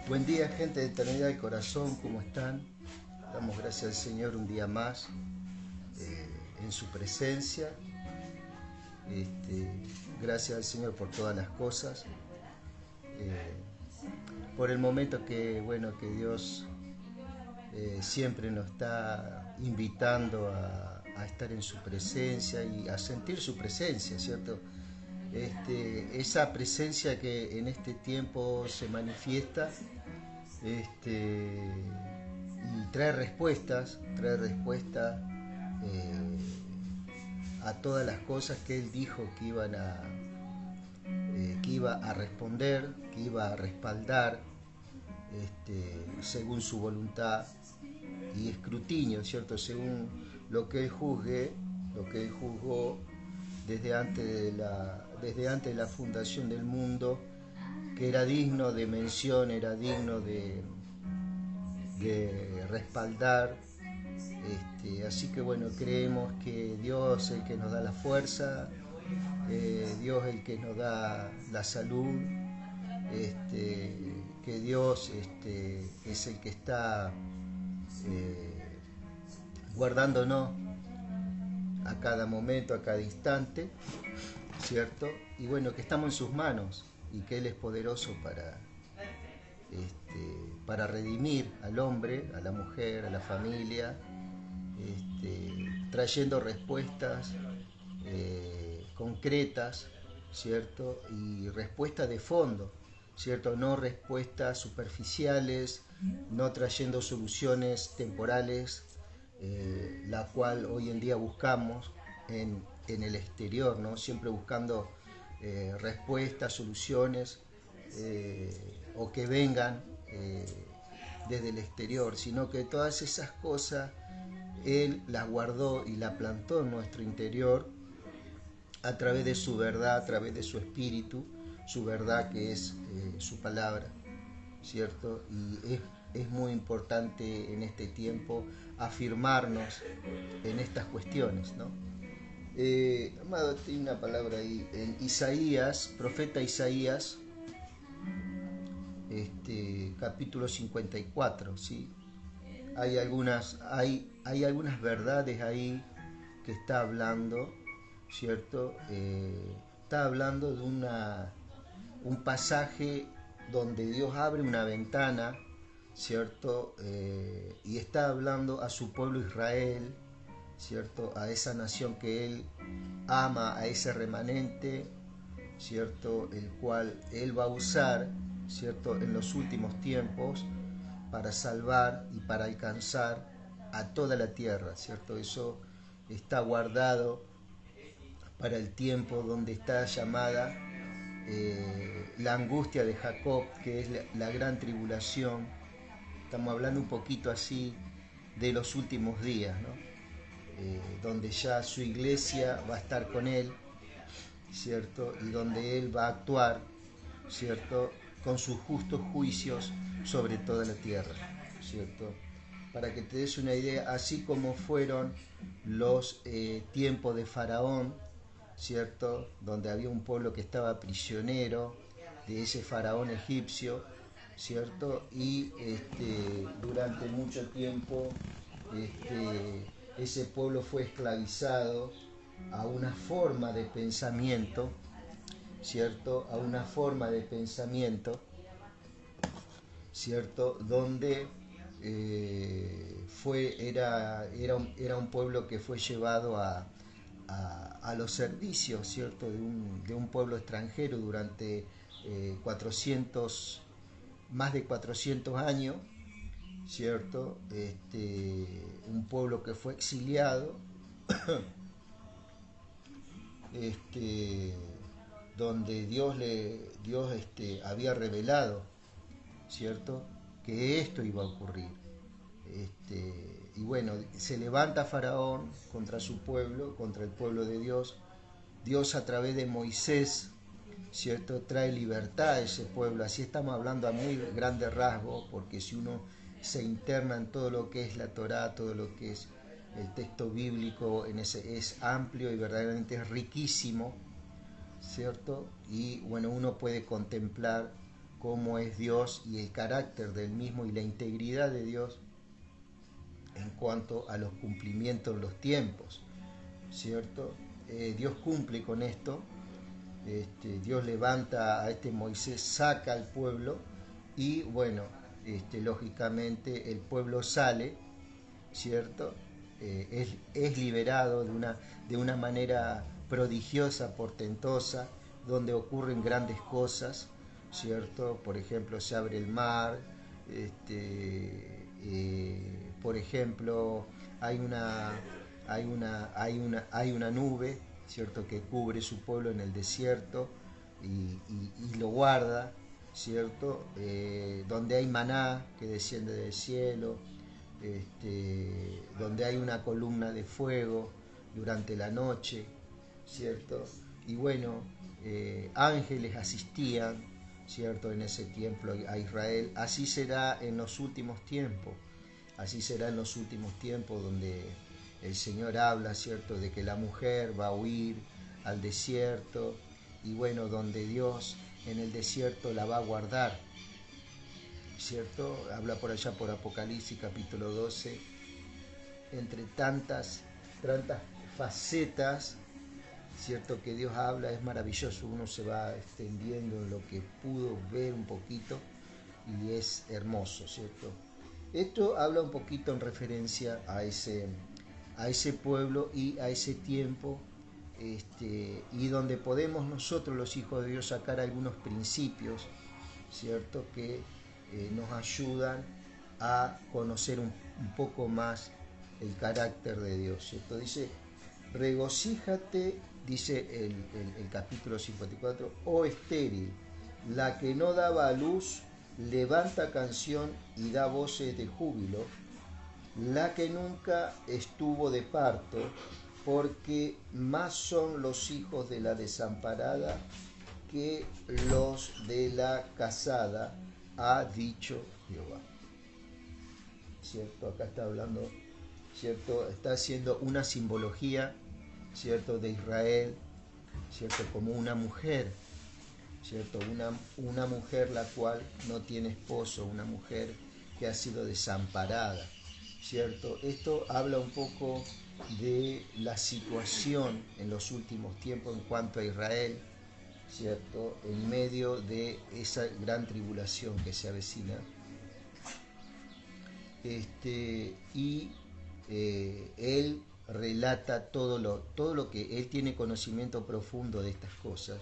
Buen día, gente de Eternidad del Corazón, ¿cómo están? Damos gracias al Señor un día más en su presencia. Este, gracias al Señor por todas las cosas, eh, por el momento que Dios siempre nos está invitando a estar en su presencia y a sentir su presencia, ¿cierto? Esa presencia que en este tiempo se manifiesta y trae respuestas a todas las cosas que él dijo que iba a responder, que iba a respaldar según su voluntad y escrutinio, ¿cierto? Según lo que él juzgue, lo que él juzgó desde antes de la fundación del mundo, que era digno de mención, era digno de respaldar. Así que bueno, creemos que Dios es el que nos da la fuerza, Dios es el que nos da la salud, que Dios es el que está eh, guardándonos a cada momento, a cada instante, ¿cierto? Y bueno, que estamos en sus manos y que Él es poderoso para redimir al hombre, a la mujer, a la familia, trayendo respuestas concretas, ¿cierto? Y respuestas de fondo, ¿cierto? No respuestas superficiales, no trayendo soluciones temporales, la cual hoy en día buscamos en el exterior, ¿no? Siempre buscando respuestas, soluciones o que vengan desde el exterior, sino que todas esas cosas Él las guardó y las plantó en nuestro interior a través de su verdad, a través de su espíritu, su verdad que es su palabra, ¿cierto? Y es muy importante en este tiempo afirmarnos en estas cuestiones, ¿no? Amado, tiene una palabra ahí, en Isaías, profeta Isaías, capítulo 54, ¿sí? Hay algunas verdades ahí que está hablando, ¿cierto? Está hablando de un pasaje donde Dios abre una ventana, ¿cierto? Y está hablando a su pueblo Israel, ¿cierto? A esa nación que Él ama, a ese remanente, ¿cierto? El cual Él va a usar, ¿cierto? En los últimos tiempos para salvar y para alcanzar a toda la tierra, ¿cierto? Eso está guardado para el tiempo donde está llamada la angustia de Jacob, que es la gran tribulación. Estamos hablando un poquito así de los últimos días, ¿no? Donde ya su iglesia va a estar con él, ¿cierto? Y donde él va a actuar, ¿cierto? Con sus justos juicios sobre toda la tierra, ¿cierto? Para que te des una idea, así como fueron los tiempos de Faraón, ¿cierto? Donde había un pueblo que estaba prisionero de ese faraón egipcio, ¿cierto? Y durante mucho tiempo ese pueblo fue esclavizado a una forma de pensamiento, ¿cierto? A una forma de pensamiento, ¿cierto? Donde era un pueblo que fue llevado a los servicios, ¿cierto? De un pueblo extranjero durante 400, más de 400 años, ¿cierto? Un pueblo que fue exiliado, este, donde Dios había revelado, ¿cierto? Que esto iba a ocurrir. Y bueno, se levanta Faraón contra su pueblo, contra el pueblo de Dios. Dios a través de Moisés, ¿cierto? Trae libertad a ese pueblo. Así estamos hablando a muy grandes rasgos, porque si uno se interna en todo lo que es la Torá, todo lo que es el texto bíblico, es amplio y verdaderamente es riquísimo, ¿cierto? Y bueno, uno puede contemplar cómo es Dios y el carácter del mismo y la integridad de Dios en cuanto a los cumplimientos de los tiempos, ¿cierto? Dios cumple con esto. Dios levanta a Moisés, saca al pueblo y bueno, lógicamente el pueblo sale, ¿cierto? Es liberado de una manera prodigiosa, portentosa, donde ocurren grandes cosas, ¿cierto? Por ejemplo, se abre el mar, por ejemplo, hay una nube, ¿cierto?, que cubre su pueblo en el desierto y lo guarda, ¿cierto? Donde hay maná que desciende del cielo, donde hay una columna de fuego durante la noche, ¿cierto? Y bueno, ángeles asistían, ¿cierto?, en ese templo a Israel. Así será en los últimos tiempos, donde el Señor habla, ¿cierto?, de que la mujer va a huir al desierto y bueno, donde Dios en el desierto la va a guardar, ¿cierto? Habla por allá por Apocalipsis capítulo 12, entre tantas facetas, ¿cierto?, que Dios habla. Es maravilloso, uno se va extendiendo en lo que pudo ver un poquito y es hermoso, ¿cierto? Esto habla un poquito en referencia a ese pueblo y a ese tiempo, y donde podemos nosotros los hijos de Dios sacar algunos principios, ¿cierto?, que nos ayudan a conocer un poco más el carácter de Dios, ¿cierto? Dice, regocíjate, dice el capítulo 54, oh estéril, la que no daba a luz, levanta canción y da voces de júbilo, la que nunca estuvo de parto, porque más son los hijos de la desamparada que los de la casada, ha dicho Jehová. ¿Cierto? Acá está hablando, ¿cierto? Está haciendo una simbología, ¿cierto?, de Israel, ¿cierto?, como una mujer, ¿cierto? Una mujer la cual no tiene esposo, una mujer que ha sido desamparada, ¿cierto? Esto habla un poco de la situación en los últimos tiempos en cuanto a Israel, ¿cierto?, en medio de esa gran tribulación que se avecina. Él relata todo lo que él tiene conocimiento profundo de estas cosas,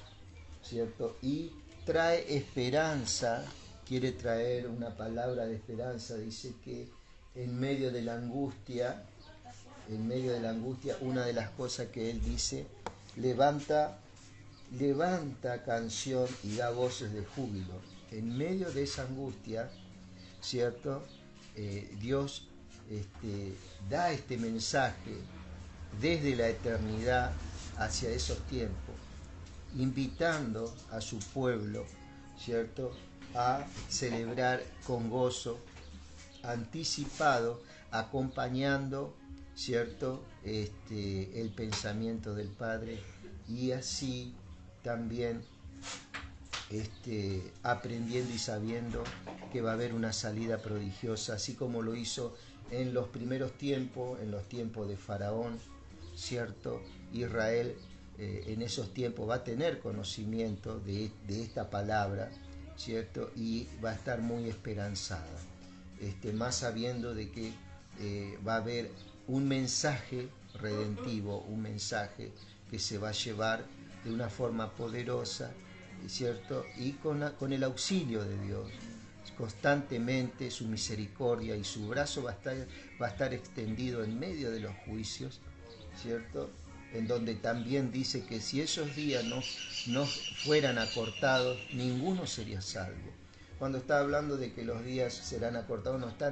¿cierto? Y trae esperanza, quiere traer una palabra de esperanza. Dice que en medio de la angustia, una de las cosas que él dice, levanta canción y da voces de júbilo. En medio de esa angustia, ¿cierto? Dios da este mensaje desde la eternidad hacia esos tiempos, invitando a su pueblo, ¿cierto?, a celebrar con gozo, anticipado, acompañando, ¿cierto?, el pensamiento del Padre, y así también aprendiendo y sabiendo que va a haber una salida prodigiosa, así como lo hizo en los primeros tiempos, en los tiempos de Faraón, ¿cierto? Israel en esos tiempos va a tener conocimiento de esta palabra, ¿cierto? Y va a estar muy esperanzada, más sabiendo de que va a haber un mensaje redentivo, un mensaje que se va a llevar de una forma poderosa, ¿cierto? Y con el auxilio de Dios, constantemente su misericordia y su brazo va a estar extendido en medio de los juicios, ¿cierto? En donde también dice que si esos días no fueran acortados, ninguno sería salvo. Cuando está hablando de que los días serán acortados, no está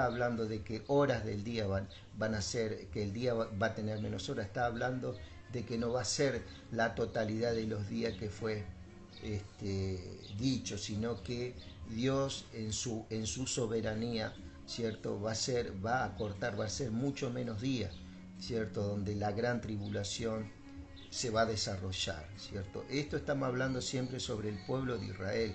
hablando de que horas del día van a ser, que el día va a tener menos horas. Está hablando de que no va a ser la totalidad de los días que fue dicho, sino que Dios en su soberanía, ¿cierto?, va a acortar, va a ser mucho menos días, ¿cierto?, donde la gran tribulación se va a desarrollar, ¿cierto? Esto estamos hablando siempre sobre el pueblo de Israel,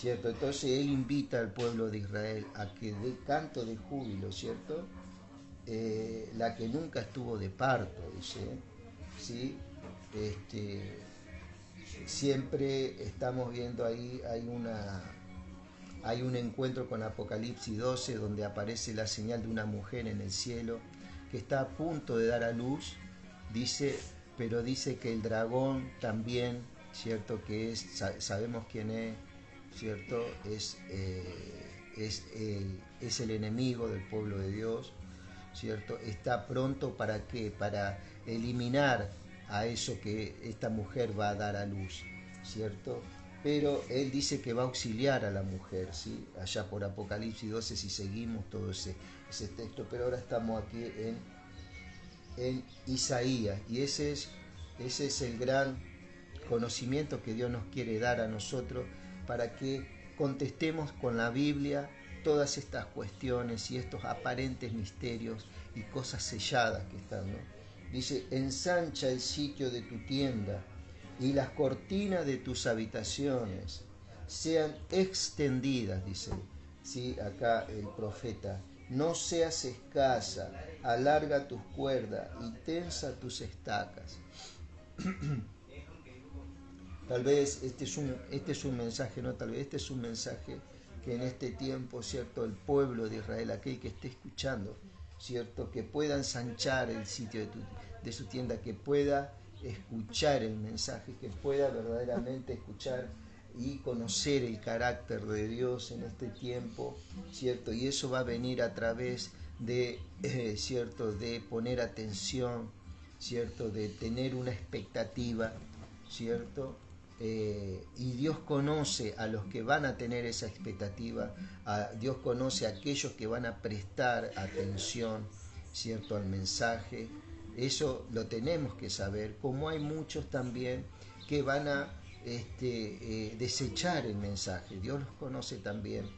¿cierto? Entonces él invita al pueblo de Israel a que dé canto de júbilo, ¿cierto? La que nunca estuvo de parto, dice, ¿sí? Siempre estamos viendo ahí, hay un encuentro con Apocalipsis 12 donde aparece la señal de una mujer en el cielo que está a punto de dar a luz, dice, pero dice que el dragón también, ¿cierto? Que es, sabemos quién es, ¿cierto? Es el enemigo del pueblo de Dios, ¿cierto? Está pronto para qué? Para eliminar a eso que esta mujer va a dar a luz, ¿cierto? Pero él dice que va a auxiliar a la mujer, ¿sí? Allá por Apocalipsis 12, si seguimos todo ese texto, pero ahora estamos aquí en Isaías, y ese es el gran conocimiento que Dios nos quiere dar a nosotros para que contestemos con la Biblia todas estas cuestiones y estos aparentes misterios y cosas selladas que están, ¿no? Dice, ensancha el sitio de tu tienda y las cortinas de tus habitaciones sean extendidas, dice, ¿sí? Acá el profeta, no seas escasa, alarga tus cuerdas y tensa tus estacas. Tal vez este es un mensaje, no tal vez este es un mensaje que en este tiempo, ¿cierto? El pueblo de Israel, aquel que esté escuchando, ¿cierto? Que pueda ensanchar el sitio de su tienda, que pueda escuchar el mensaje, que pueda verdaderamente escuchar y conocer el carácter de Dios en este tiempo, ¿cierto? Y eso va a venir a través de, ¿cierto? De poner atención, ¿cierto? De tener una expectativa, ¿cierto? Y Dios conoce a los que van a tener esa expectativa, Dios conoce a aquellos que van a prestar atención, ¿cierto? Al mensaje. Eso lo tenemos que saber, como hay muchos también que van a desechar el mensaje. Dios los conoce también,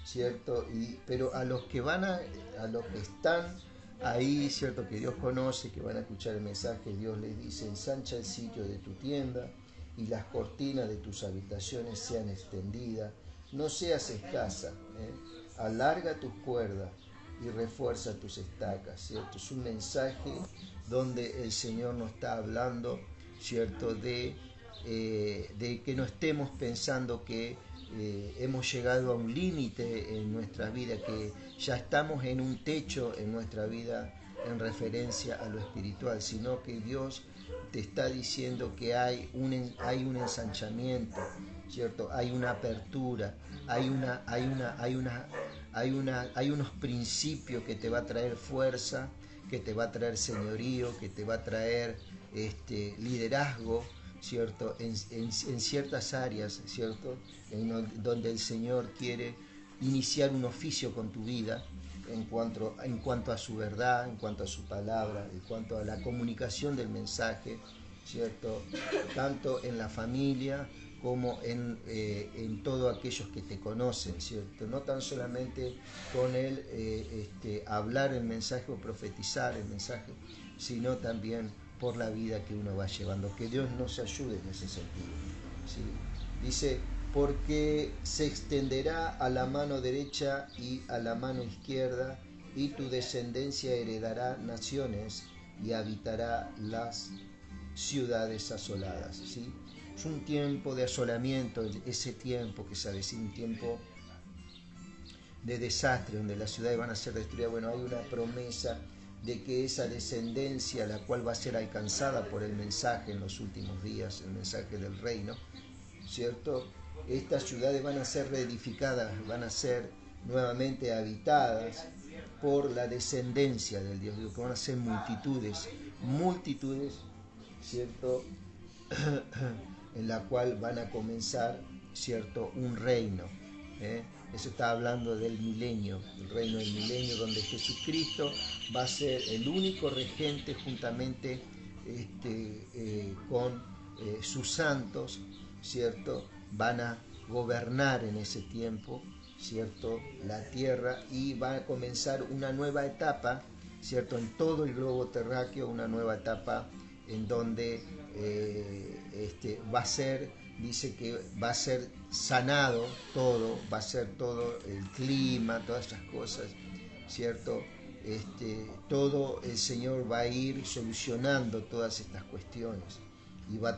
¿cierto? Pero a los que a los que están ahí, ¿cierto? Que Dios conoce, que van a escuchar el mensaje, Dios les dice, ensancha el sitio de tu tienda y las cortinas de tus habitaciones sean extendidas, no seas escasa, alarga tus cuerdas y refuerza tus estacas, ¿cierto? Es un mensaje donde el Señor nos está hablando, ¿cierto? De que no estemos pensando que hemos llegado a un límite en nuestra vida, que ya estamos en un techo en nuestra vida en referencia a lo espiritual, sino que Dios te está diciendo que hay un ensanchamiento, ¿cierto? Hay una apertura, hay unos principios que te va a traer fuerza, que te va a traer señorío, que te va a traer liderazgo, ¿cierto? En ciertas áreas, ¿cierto? Donde el Señor quiere iniciar un oficio con tu vida en cuanto a su verdad, en cuanto a su palabra, en cuanto a la comunicación del mensaje, ¿cierto? Tanto en la familia como en todos aquellos que te conocen, ¿cierto? No tan solamente con el hablar el mensaje o profetizar el mensaje, sino también por la vida que uno va llevando. Que Dios nos ayude en ese sentido, ¿sí? Dice, porque se extenderá a la mano derecha y a la mano izquierda, y tu descendencia heredará naciones y habitará las ciudades asoladas, ¿sí? Es un tiempo de asolamiento, ese tiempo que se avecina, un tiempo de desastre, donde las ciudades van a ser destruidas. Bueno, hay una promesa de que esa descendencia, la cual va a ser alcanzada por el mensaje en los últimos días, el mensaje del reino, ¿cierto? Estas ciudades van a ser reedificadas, van a ser nuevamente habitadas por la descendencia del Dios, que van a ser multitudes, ¿cierto? En la cual van a comenzar, ¿cierto? Un reino, ¿eh? Eso está hablando del milenio, el reino del milenio, donde Jesucristo va a ser el único regente juntamente con sus santos, ¿cierto? Van a gobernar en ese tiempo, ¿cierto? La tierra, y va a comenzar una nueva etapa, ¿cierto? En todo el globo terráqueo, una nueva etapa en donde va a ser dice que va a ser sanado todo, va a ser todo el clima, todas esas cosas, ¿cierto? Todo el Señor va a ir solucionando todas estas cuestiones y va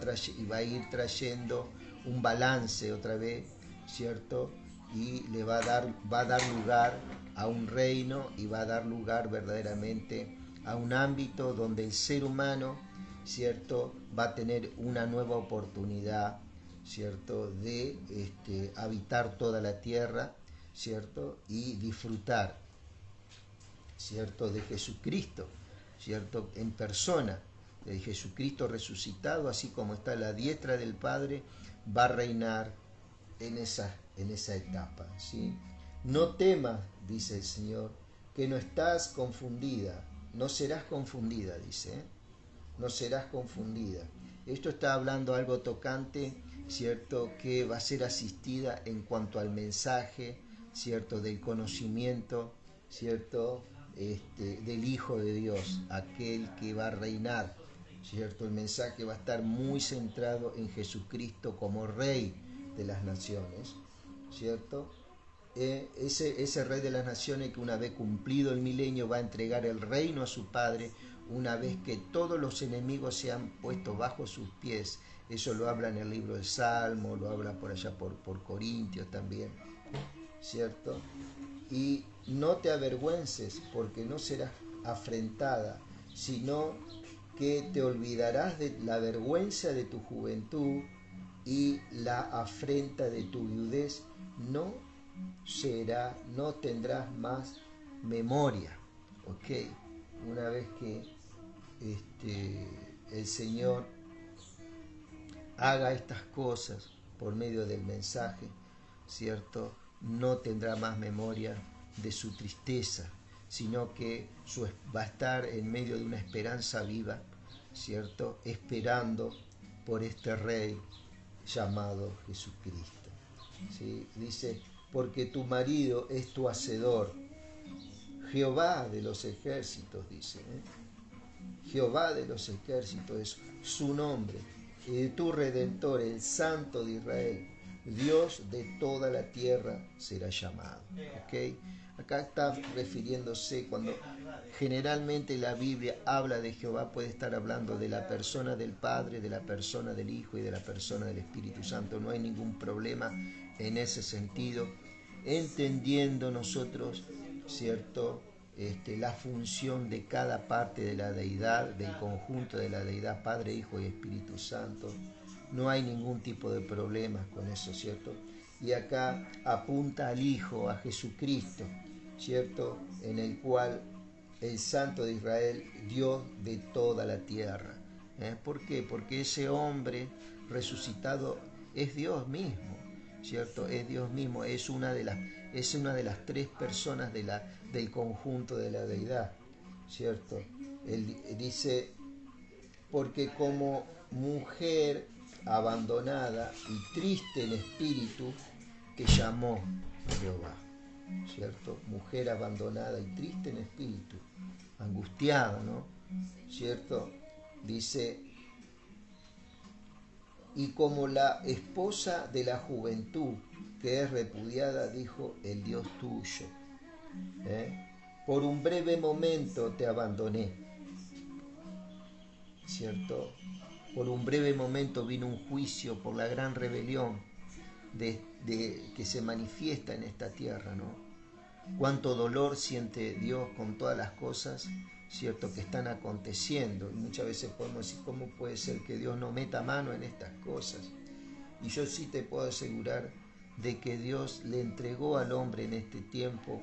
a ir trayendo un balance otra vez, ¿cierto? Y le va a dar lugar a un reino y va a dar lugar verdaderamente a un ámbito donde el ser humano, ¿cierto?, va a tener una nueva oportunidad, ¿cierto?, de habitar toda la tierra, ¿cierto?, y disfrutar, ¿cierto?, de Jesucristo, ¿cierto?, en persona, de Jesucristo resucitado, así como está a la diestra del Padre, va a reinar en esa etapa, ¿sí? No temas, dice el Señor, que no estás confundida, no serás confundida, dice, ¿eh? No serás confundida. Esto está hablando algo tocante, ¿cierto?, que va a ser asistida en cuanto al mensaje, ¿cierto?, del conocimiento, ¿cierto?, del Hijo de Dios, aquel que va a reinar, ¿cierto? El mensaje va a estar muy centrado en Jesucristo como Rey de las naciones, ¿cierto? Ese Rey de las naciones que una vez cumplido el milenio va a entregar el reino a su Padre, una vez que todos los enemigos se han puesto bajo sus pies. Eso lo habla en el libro de Salmo, lo habla por allá por Corintios también, ¿cierto? Y no te avergüences, porque no serás afrentada, sino que te olvidarás de la vergüenza de tu juventud y la afrenta de tu viudez no tendrás más memoria, ¿ok? Una vez que el Señor haga estas cosas por medio del mensaje, ¿cierto?, no tendrá más memoria de su tristeza, sino que va a estar en medio de una esperanza viva, ¿cierto?, esperando por este Rey llamado Jesucristo, ¿sí? Dice, porque tu marido es tu hacedor, Jehová de los ejércitos, dice, Jehová de los ejércitos es su nombre, y tu Redentor, el Santo de Israel, Dios de toda la tierra será llamado. ¿Okay? Acá está refiriéndose, cuando generalmente la Biblia habla de Jehová, puede estar hablando de la persona del Padre, de la persona del Hijo y de la persona del Espíritu Santo. No hay ningún problema en ese sentido, entendiendo nosotros, ¿cierto?, la función de cada parte de la deidad, del conjunto de la deidad, Padre, Hijo y Espíritu Santo. No hay ningún tipo de problemas con eso, ¿cierto? Y acá apunta al Hijo, a Jesucristo, ¿cierto?, en el cual el Santo de Israel, Dios de toda la tierra. ¿Por qué? Porque ese hombre resucitado es Dios mismo, ¿cierto? Es Dios mismo, es una de las tres personas del conjunto de la deidad, ¿cierto? Él dice, porque como mujer abandonada y triste en espíritu, te llamó Jehová, ¿cierto? Mujer abandonada y triste en espíritu, angustiada, ¿no? ¿Cierto? Dice, y como la esposa de la juventud que es repudiada, dijo el Dios tuyo, por un breve momento te abandoné, ¿cierto? Por un breve momento vino un juicio por la gran rebelión que se manifiesta en esta tierra, ¿no? Cuánto dolor siente Dios con todas las cosas, ¿cierto?, que están aconteciendo. Y muchas veces podemos decir, ¿cómo puede ser que Dios no meta mano en estas cosas? Y yo sí te puedo asegurar de que Dios le entregó al hombre en este tiempo,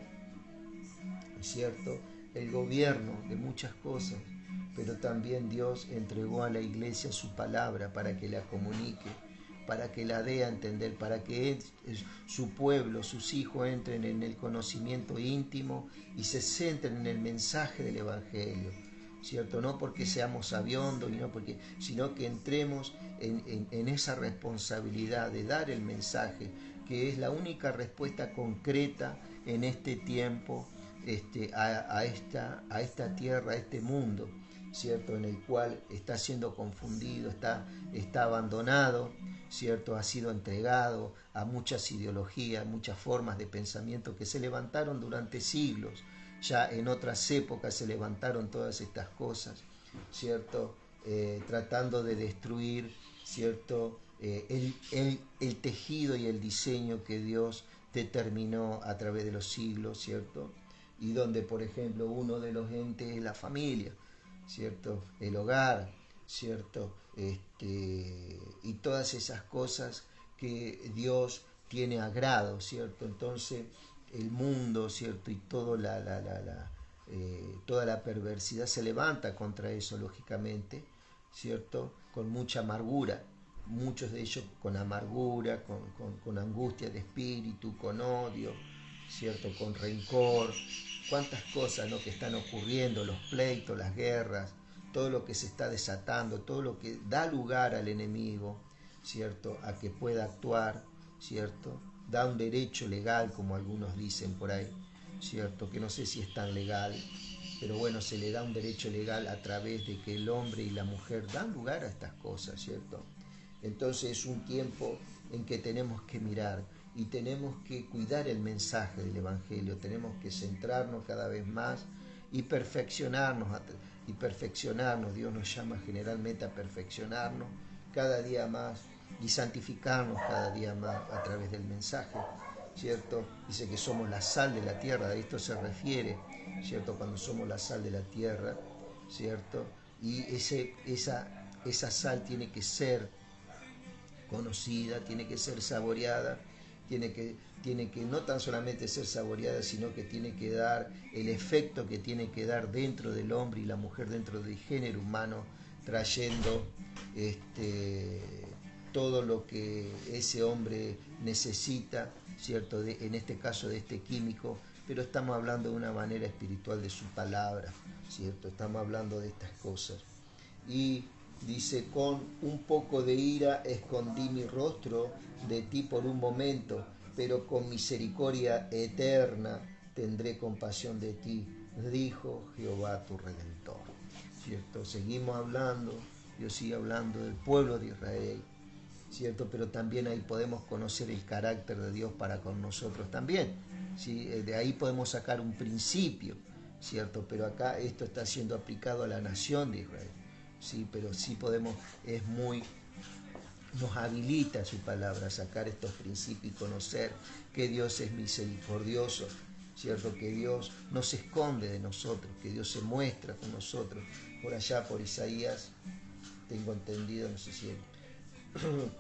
¿cierto?, el gobierno de muchas cosas, pero también Dios entregó a la iglesia su palabra para que la comunique, para que la dé a entender, para que su pueblo, sus hijos entren en el conocimiento íntimo y se centren en el mensaje del Evangelio, ¿cierto? No porque seamos sabiondos, sino que entremos en esa responsabilidad de dar el mensaje, que es la única respuesta concreta en este tiempo, a esta tierra, a este mundo, ¿cierto? En el cual está siendo confundido, está abandonado, ¿cierto? Ha sido entregado a muchas ideologías, muchas formas de pensamiento que se levantaron durante siglos. Ya en otras épocas se levantaron todas estas cosas, ¿cierto? Tratando de destruir, ¿cierto? El tejido y el diseño que Dios determinó a través de los siglos, ¿cierto? Y donde, por ejemplo, uno de los entes es la familia, ¿cierto? El hogar, ¿cierto? Y todas esas cosas que Dios tiene agrado, ¿cierto? Entonces, el mundo, ¿cierto? Y toda la perversidad se levanta contra eso, lógicamente, ¿cierto? Con mucha amargura, muchos de ellos con amargura, con angustia de espíritu, con odio, ¿cierto? Con rencor, cuántas cosas, ¿no?, que están ocurriendo, los pleitos, las guerras, todo lo que se está desatando, todo lo que da lugar al enemigo, ¿cierto?, a que pueda actuar, ¿cierto? Da un derecho legal, como algunos dicen por ahí, ¿cierto? Que no sé si es tan legal, pero bueno, se le da un derecho legal a través de que el hombre y la mujer dan lugar a estas cosas, ¿cierto? Entonces es un tiempo en que tenemos que mirar y tenemos que cuidar el mensaje del Evangelio, tenemos que centrarnos cada vez más y perfeccionarnos. Dios nos llama generalmente a perfeccionarnos cada día más y santificarnos cada día más a través del mensaje, ¿cierto? Dice que somos la sal de la tierra, a esto se refiere, ¿cierto? Cuando somos la sal de la tierra, ¿cierto? Y esa sal tiene que ser conocida, tiene que ser saboreada, tiene que no tan solamente ser saboreada, sino que tiene que dar el efecto que tiene que dar dentro del hombre y la mujer, dentro del género humano, trayendo todo lo que ese hombre necesita, ¿cierto? En este caso de este químico, pero estamos hablando de una manera espiritual de su palabra, ¿cierto? Estamos hablando de estas cosas. Y dice, con un poco de ira escondí mi rostro de ti por un momento, pero con misericordia eterna tendré compasión de ti, dijo Jehová tu Redentor. ¿Cierto? Seguimos hablando, Dios sigue hablando del pueblo de Israel, ¿cierto? Pero también ahí podemos conocer el carácter de Dios para con nosotros también, ¿sí? De ahí podemos sacar un principio, ¿cierto? Pero acá esto está siendo aplicado a la nación de Israel, ¿sí? Pero sí podemos, nos habilita su palabra a sacar estos principios y conocer que Dios es misericordioso, ¿cierto? Que Dios no se esconde de nosotros, que Dios se muestra con nosotros. Por allá, por Isaías, tengo entendido, no sé si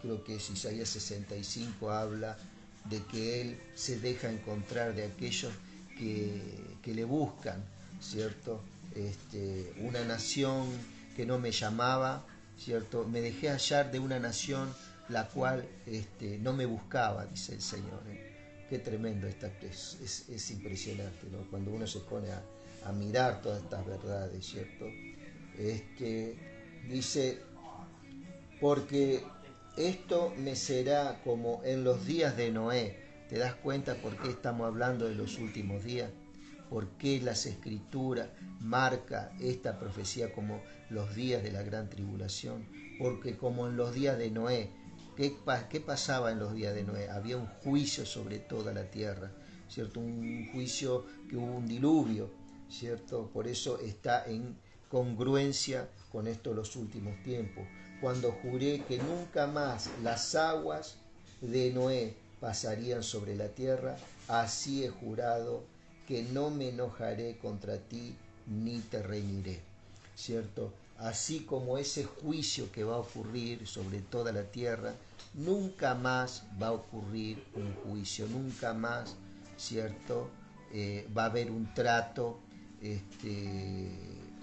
creo que es Isaías 65, habla de que Él se deja encontrar de aquellos que le buscan, ¿cierto? Una nación que no me llamaba, ¿cierto? Me dejé hallar de una nación la cual no me buscaba, dice el Señor. Qué tremendo es impresionante, ¿no? Cuando uno se pone a mirar todas estas verdades, ¿cierto? Dice, porque esto me será como en los días de Noé. ¿Te das cuenta por qué estamos hablando de los últimos días? ¿Por qué las escrituras marca esta profecía como los días de la gran tribulación? Porque como en los días de Noé, ¿qué pasaba en los días de Noé? Había un juicio sobre toda la tierra, ¿cierto? Un juicio que hubo un diluvio, ¿cierto? Por eso está en congruencia con esto los últimos tiempos. Cuando juré que nunca más las aguas de Noé pasarían sobre la tierra, así he jurado que no me enojaré contra ti ni te reñiré, ¿cierto? Así como ese juicio que va a ocurrir sobre toda la tierra, nunca más va a ocurrir un juicio, nunca más, ¿cierto? Va a haber un trato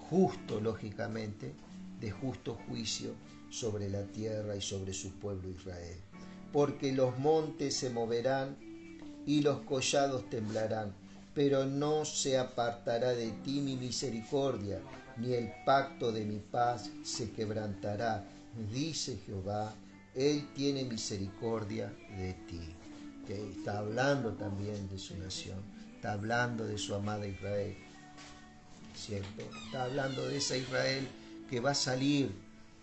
justo, lógicamente, de justo juicio sobre la tierra y sobre su pueblo Israel. Porque los montes se moverán y los collados temblarán, pero no se apartará de ti mi misericordia, ni el pacto de mi paz se quebrantará, dice Jehová, Él tiene misericordia de ti. ¿Okay? Está hablando también de su nación, está hablando de su amada Israel. ¿cierto? Está hablando de esa Israel que va a salir,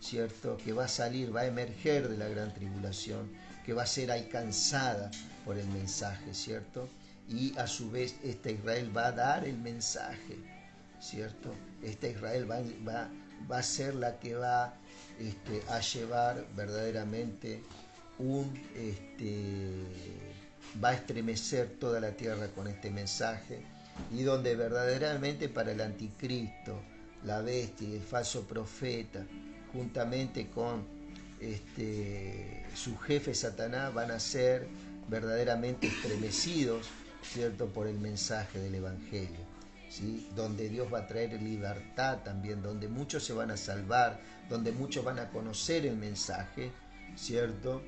¿cierto? Que va a salir, va a emerger de la gran tribulación, que va a ser alcanzada por el mensaje, ¿cierto? Y a su vez esta Israel va a dar el mensaje, ¿cierto? Esta Israel va a ser la que va a llevar verdaderamente va a estremecer toda la tierra con este mensaje, y donde verdaderamente para el anticristo, la bestia y el falso profeta, juntamente con su jefe Satanás, van a ser verdaderamente estremecidos, ¿cierto?, por el mensaje del Evangelio, ¿sí? Donde Dios va a traer libertad también, donde muchos se van a salvar, donde muchos van a conocer el mensaje, ¿cierto?,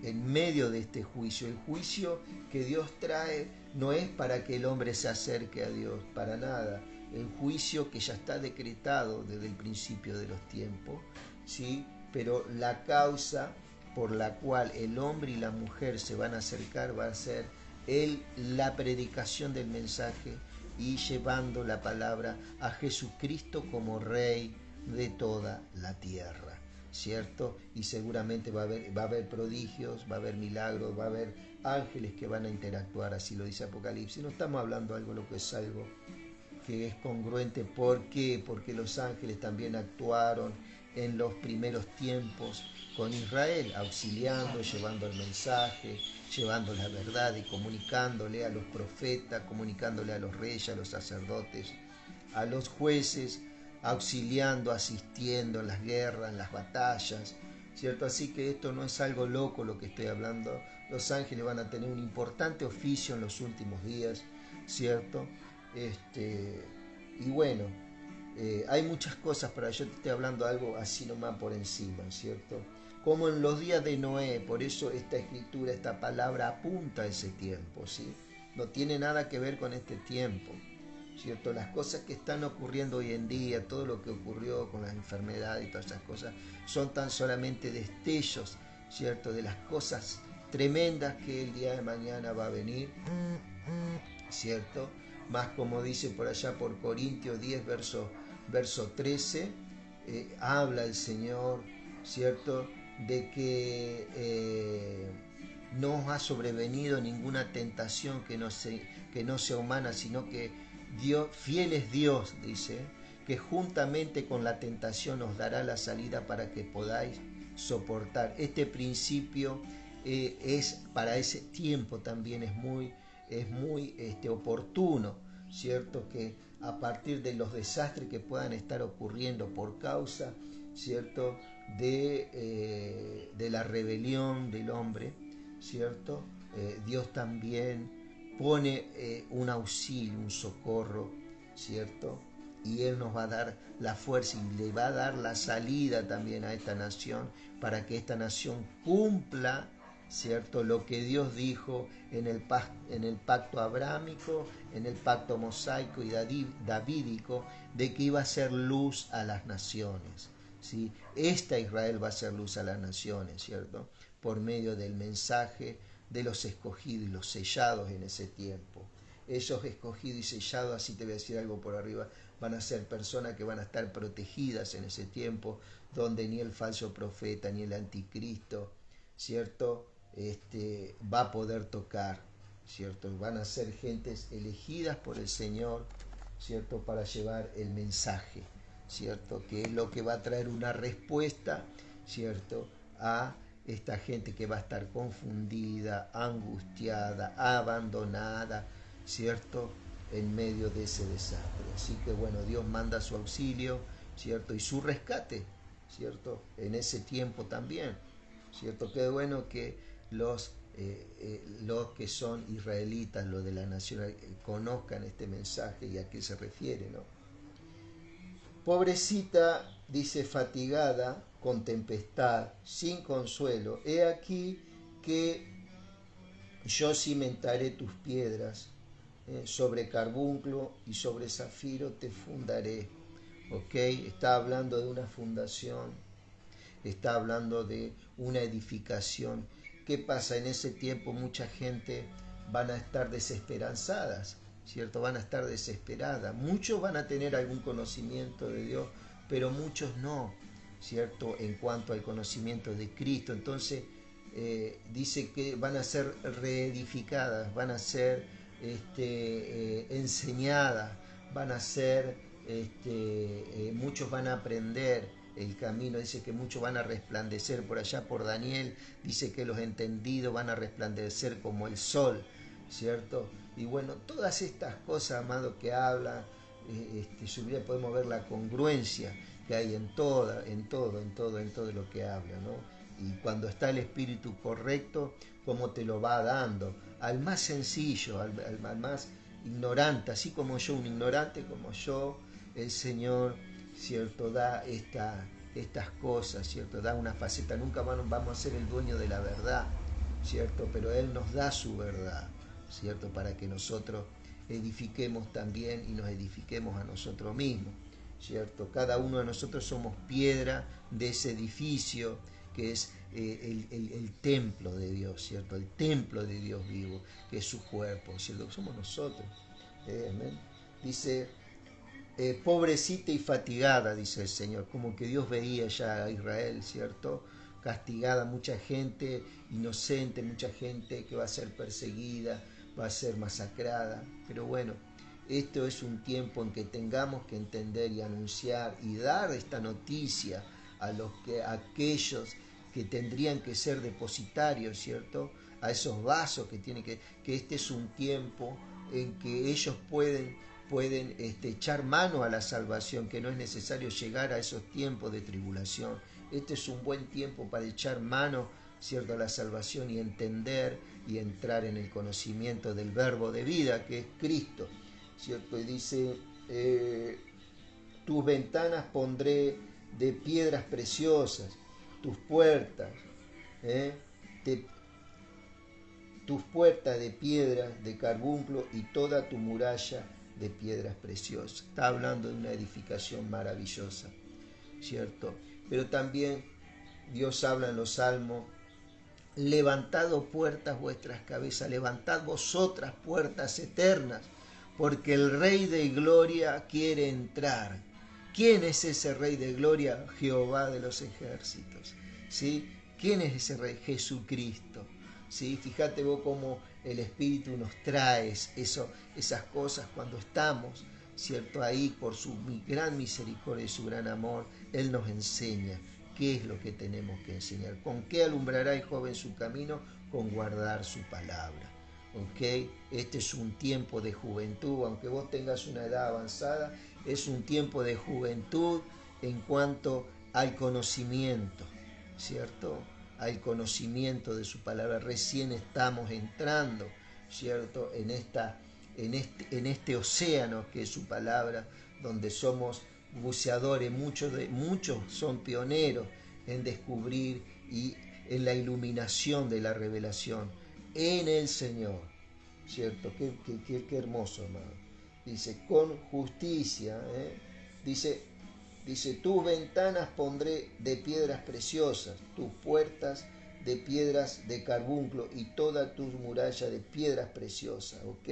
en medio de este juicio. El juicio que Dios trae no es para que el hombre se acerque a Dios, para nada. El juicio que ya está decretado desde el principio de los tiempos, ¿sí? Pero la causa por la cual el hombre y la mujer se van a acercar va a ser la predicación del mensaje y llevando la palabra a Jesucristo como Rey de toda la tierra, ¿cierto? Y seguramente va a haber prodigios, va a haber milagros, va a haber ángeles que van a interactuar, así lo dice Apocalipsis. No estamos hablando de algo que es algo que es congruente. ¿Por qué? Porque los ángeles también actuaron en los primeros tiempos con Israel, auxiliando, llevando el mensaje, llevando la verdad y comunicándole a los profetas, comunicándole a los reyes, a los sacerdotes, a los jueces, auxiliando, asistiendo en las guerras, en las batallas, ¿cierto? Así que esto no es algo loco lo que estoy hablando. Los ángeles van a tener un importante oficio en los últimos días, ¿cierto? Y bueno, hay muchas cosas, pero yo te estoy hablando algo así nomás por encima, ¿cierto? Como en los días de Noé, por eso esta escritura, esta palabra apunta a ese tiempo, ¿sí? No tiene nada que ver con este tiempo, ¿cierto? Las cosas que están ocurriendo hoy en día, todo lo que ocurrió con las enfermedades y todas esas cosas, son tan solamente destellos, ¿cierto?, de las cosas tremendas que el día de mañana va a venir, ¿cierto? Más como dice por allá por Corintios 10, verso 13, habla el Señor, ¿cierto?, de que no os ha sobrevenido ninguna tentación que no sea humana, sino que Dios, fiel es Dios, dice, que juntamente con la tentación os dará la salida para que podáis soportar. Este principio es para ese tiempo también es muy oportuno, ¿cierto? Que a partir de los desastres que puedan estar ocurriendo por causa, ¿cierto?, de la rebelión del hombre, ¿cierto? Dios también pone un auxilio, un socorro, ¿cierto? Y Él nos va a dar la fuerza y le va a dar la salida también a esta nación para que esta nación cumpla, ¿cierto?, lo que Dios dijo en el pacto abrámico, en el pacto mosaico y davídico, de que iba a ser luz a las naciones, ¿sí? Esta Israel va a ser luz a las naciones, ¿cierto?, por medio del mensaje de los escogidos y los sellados en ese tiempo. Esos escogidos y sellados, así te voy a decir algo por arriba, van a ser personas que van a estar protegidas en ese tiempo, donde ni el falso profeta ni el anticristo, ¿cierto?, va a poder tocar, ¿cierto? Van a ser gentes elegidas por el Señor, ¿cierto?, para llevar el mensaje, ¿cierto?, que es lo que va a traer una respuesta, ¿cierto?, a esta gente que va a estar confundida, angustiada, abandonada, ¿cierto?, en medio de ese desastre. Así que bueno, Dios manda su auxilio, ¿cierto?, y su rescate, ¿cierto?, en ese tiempo también, ¿cierto? Qué bueno que los que son israelitas, los de la nación, conozcan este mensaje y a qué se refiere, ¿no? Pobrecita, dice, fatigada, con tempestad, sin consuelo, he aquí que yo cimentaré tus piedras, sobre carbunclo y sobre zafiro te fundaré. ¿Ok? Está hablando de una fundación, está hablando de una edificación. ¿Qué pasa? En ese tiempo mucha gente van a estar desesperanzadas, ¿cierto? Van a estar desesperadas. Muchos van a tener algún conocimiento de Dios, pero muchos no, ¿cierto? En cuanto al conocimiento de Cristo. Entonces, dice que van a ser reedificadas, van a ser enseñadas, van a ser, muchos van a aprender el camino. Dice que muchos van a resplandecer. Por allá por Daniel dice que los entendidos van a resplandecer como el sol, ¿cierto? Y bueno, todas estas cosas, amado, que habla, su vida, podemos ver la congruencia que hay en todo lo que habla, ¿no? Y cuando está el espíritu correcto, cómo te lo va dando al más sencillo, al más ignorante, así como yo, un ignorante como yo, el Señor, ¿cierto? Da estas cosas, ¿cierto? Da una faceta. Nunca vamos a ser el dueño de la verdad, ¿cierto? Pero Él nos da su verdad, ¿cierto? Para que nosotros edifiquemos también y nos edifiquemos a nosotros mismos, ¿cierto? Cada uno de nosotros somos piedra de ese edificio que es el templo de Dios, ¿cierto? El templo de Dios vivo, que es su cuerpo, ¿cierto? Somos nosotros. Amén. Dice, pobrecita y fatigada, dice el Señor, como que Dios veía ya a Israel, ¿cierto? Castigada, mucha gente inocente, mucha gente que va a ser perseguida, va a ser masacrada. Pero bueno, esto es un tiempo en que tengamos que entender y anunciar y dar esta noticia a aquellos que tendrían que ser depositarios, ¿cierto? A esos vasos que este es un tiempo en que ellos pueden echar mano a la salvación, que no es necesario llegar a esos tiempos de tribulación. Este es un buen tiempo para echar mano, ¿cierto?, a la salvación y entender y entrar en el conocimiento del verbo de vida, que es Cristo, ¿cierto? Y dice, tus ventanas pondré de piedras preciosas, tus puertas, tus puertas de piedra, de carbunclo, y toda tu muralla de piedras preciosas. Está hablando de una edificación maravillosa, ¿cierto? Pero también Dios habla en los Salmos: levantad, oh puertas, vuestras cabezas, levantad vosotras puertas eternas, porque el Rey de Gloria quiere entrar. ¿Quién es ese Rey de Gloria? Jehová de los ejércitos, ¿sí? ¿Quién es ese Rey? Jesucristo, ¿sí? Fíjate vos cómo el Espíritu nos trae esas cosas cuando estamos, ¿cierto? Ahí, por su gran misericordia y su gran amor, Él nos enseña qué es lo que tenemos que enseñar. ¿Con qué alumbrará el joven su camino? Con guardar su palabra. ¿Ok? Este es un tiempo de juventud, aunque vos tengas una edad avanzada, es un tiempo de juventud en cuanto al conocimiento, ¿cierto? Al conocimiento de su palabra. Recién estamos entrando, ¿cierto?, en este océano que es su palabra, donde somos buceadores. Muchos son pioneros en descubrir y en la iluminación de la revelación en el Señor, ¿cierto? Qué hermoso, amado. Dice, con justicia, dice, tus ventanas pondré de piedras preciosas, tus puertas de piedras de carbunclo, y toda tu muralla de piedras preciosas, ¿ok?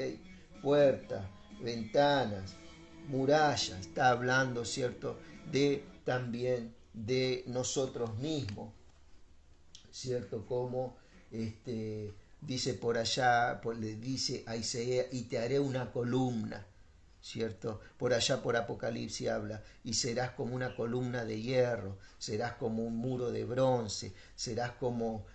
Puertas, ventanas, murallas. Está hablando, ¿cierto?, también de nosotros mismos, ¿cierto? Como dice por allá, le dice a Isaías, y te haré una columna, ¿cierto? Por allá por Apocalipsis habla, y serás como una columna de hierro, serás como un muro de bronce, serás como,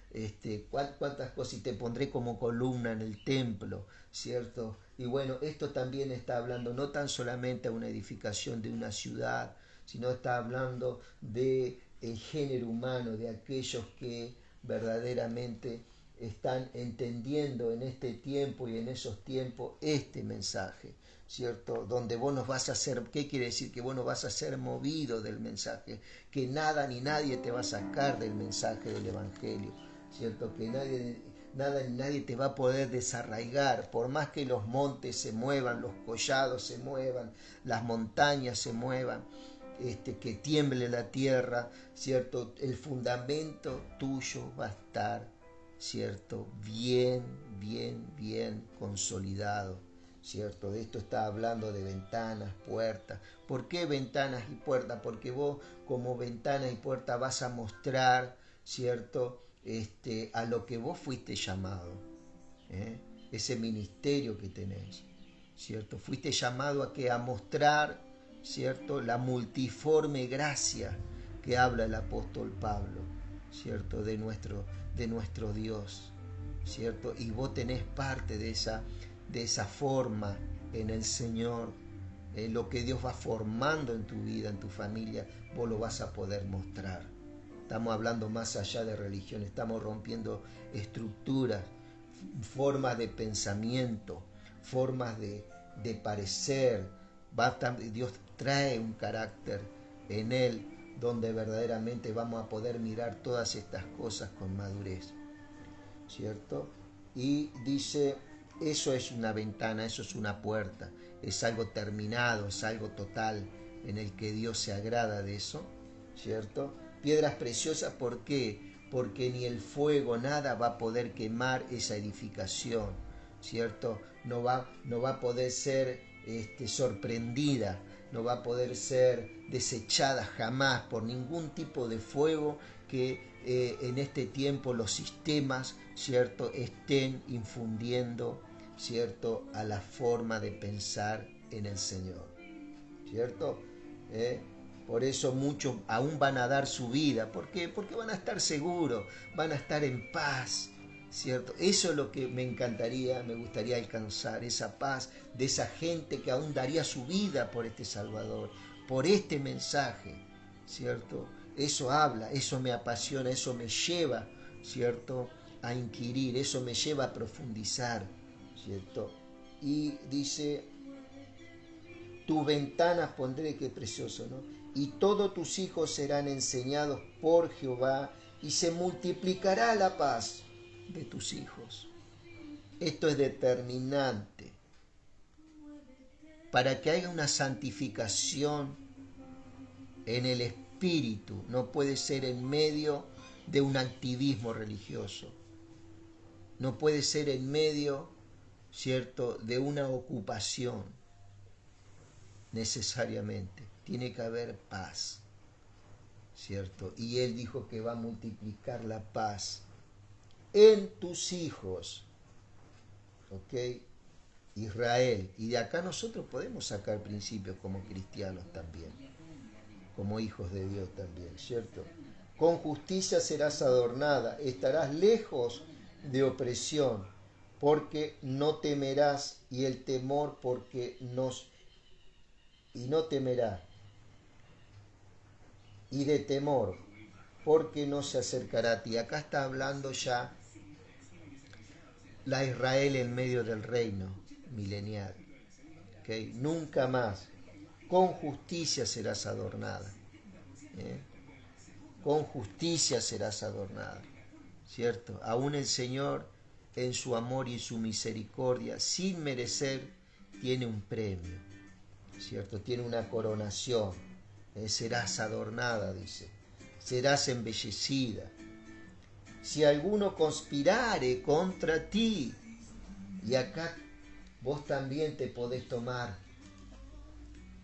cuántas cosas, y te pondré como columna en el templo, ¿cierto? Y bueno, esto también está hablando no tan solamente de una edificación de una ciudad, sino está hablando de el género humano, de aquellos que verdaderamente están entendiendo en este tiempo y en esos tiempos este mensaje, ¿cierto? Donde vos nos vas a hacer, ¿qué quiere decir? Que vos nos vas a ser movido del mensaje, que nada ni nadie te va a sacar del mensaje del Evangelio, ¿cierto? Que nada ni nadie te va a poder desarraigar, por más que los montes se muevan, los collados se muevan, las montañas se muevan, que tiemble la tierra, ¿cierto? El fundamento tuyo va a estar, ¿cierto?, bien consolidado, ¿cierto? De esto está hablando de ventanas, puertas. ¿Por qué ventanas y puertas? Porque vos como ventana y puerta vas a mostrar, ¿cierto? A lo que vos fuiste llamado, ¿eh? Ese ministerio que tenés, ¿cierto? Fuiste llamado a que a mostrar, ¿cierto? La multiforme gracia que habla el apóstol Pablo, ¿cierto? De nuestro Dios, ¿cierto? Y vos tenés parte de esa forma en el Señor. Lo que Dios va formando en tu vida, en tu familia, vos lo vas a poder mostrar. Estamos hablando más allá de religión, estamos rompiendo estructuras, formas de pensamiento, formas de parecer. Dios trae un carácter en Él donde verdaderamente vamos a poder mirar todas estas cosas con madurez, ¿cierto? Y dice, eso es una ventana, eso es una puerta, es algo terminado, es algo total en el que Dios se agrada de eso, ¿cierto? Piedras preciosas, ¿por qué? Porque ni el fuego, nada va a poder quemar esa edificación, ¿cierto? No va a poder ser sorprendida, no va a poder ser desechada jamás por ningún tipo de fuego que en este tiempo los sistemas, ¿cierto?, estén infundiendo, ¿cierto?, a la forma de pensar en el Señor, ¿cierto? Por eso muchos aún van a dar su vida. ¿Por qué? Porque van a estar seguros, van a estar en paz, ¿cierto? Eso es lo que me encantaría, me gustaría alcanzar, esa paz de esa gente que aún daría su vida por este Salvador, por este mensaje, ¿cierto? Eso habla, eso me apasiona, eso me lleva, ¿cierto?, a inquirir, eso me lleva a profundizar, ¿cierto? Y dice, tu ventana pondré, qué precioso, ¿no? Y todos tus hijos serán enseñados por Jehová, y se multiplicará la paz de tus hijos. Esto es determinante para que haya una santificación en el espíritu. No puede ser en medio de un activismo religioso. No puede ser en medio, ¿cierto?, de una ocupación. Necesariamente tiene que haber paz, ¿cierto? Y Él dijo que va a multiplicar la paz en tus hijos, ¿ok? Israel. Y de acá nosotros podemos sacar principios como cristianos también, como hijos de Dios también, ¿cierto? Con justicia serás adornada, estarás lejos de opresión, porque no temerás, y el temor porque no temerá, y de temor, porque no se acercará a ti. Acá está hablando ya la Israel en medio del reino milenial. ¿Okay? Nunca más. Con justicia serás adornada. Con justicia serás adornada. ¿Cierto? Aún el Señor, en su amor y su misericordia, sin merecer, tiene un premio. ¿Cierto? Tiene una coronación. Serás adornada, dice. Serás embellecida. Si alguno conspirare contra ti, y acá vos también te podés tomar,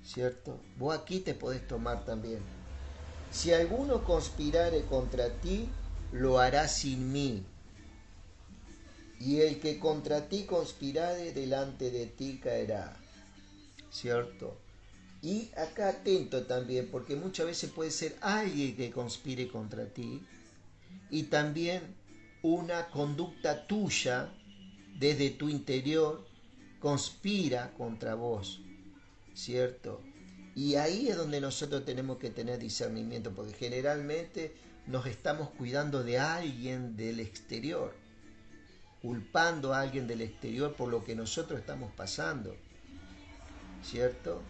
¿cierto? Vos aquí te podés tomar también. Si alguno conspirare contra ti, lo hará sin mí. Y el que contra ti conspirare, delante de ti caerá, ¿cierto? Y acá atento también, porque muchas veces puede ser alguien que conspire contra ti, y también una conducta tuya desde tu interior conspira contra vos, ¿cierto? Y ahí es donde nosotros tenemos que tener discernimiento, porque generalmente nos estamos cuidando de alguien del exterior, culpando a alguien del exterior por lo que nosotros estamos pasando, ¿cierto?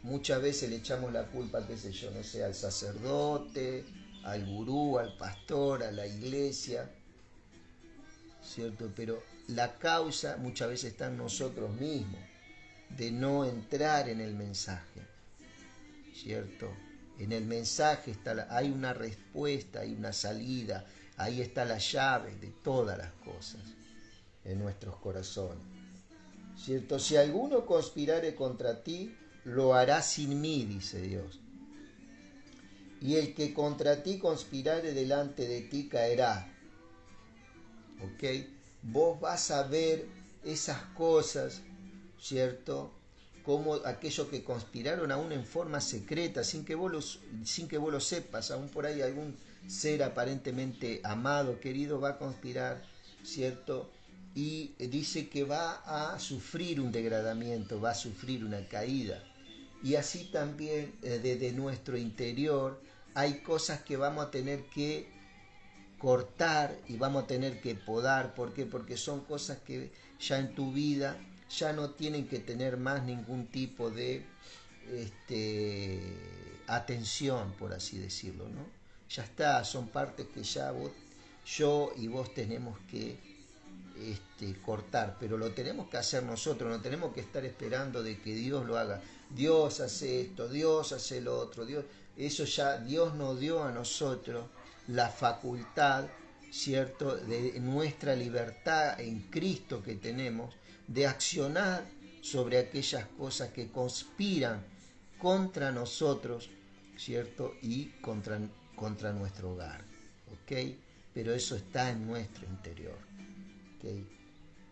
Muchas veces le echamos la culpa, qué sé yo, no sé, al sacerdote, al gurú, al pastor, a la iglesia, ¿cierto? Pero la causa muchas veces está en nosotros mismos, de no entrar en el mensaje, ¿cierto? En el mensaje hay una respuesta, hay una salida, ahí está la llave de todas las cosas en nuestros corazones, ¿cierto? Si alguno conspirare contra ti, lo hará sin mí, dice Dios. Y el que contra ti conspirare delante de ti caerá. ¿Ok? Vos vas a ver esas cosas, ¿cierto? Como aquellos que conspiraron aún en forma secreta, sin que vos lo sepas, aún por ahí algún ser aparentemente amado, querido, va a conspirar, ¿cierto? Y dice que va a sufrir un degradamiento, va a sufrir una caída. Y así también desde nuestro interior hay cosas que vamos a tener que cortar y vamos a tener que podar. ¿Por qué? Porque son cosas que ya en tu vida ya no tienen que tener más ningún tipo de atención, por así decirlo, ¿no? Ya está, son partes que ya yo y vos tenemos que cortar, pero lo tenemos que hacer nosotros, no tenemos que estar esperando de que Dios lo haga. Dios hace esto, Dios hace lo otro, eso ya Dios nos dio a nosotros la facultad, ¿cierto?, de nuestra libertad en Cristo que tenemos, de accionar sobre aquellas cosas que conspiran contra nosotros, ¿cierto?, y contra nuestro hogar, ¿ok? Pero eso está en nuestro interior. ¿Okay?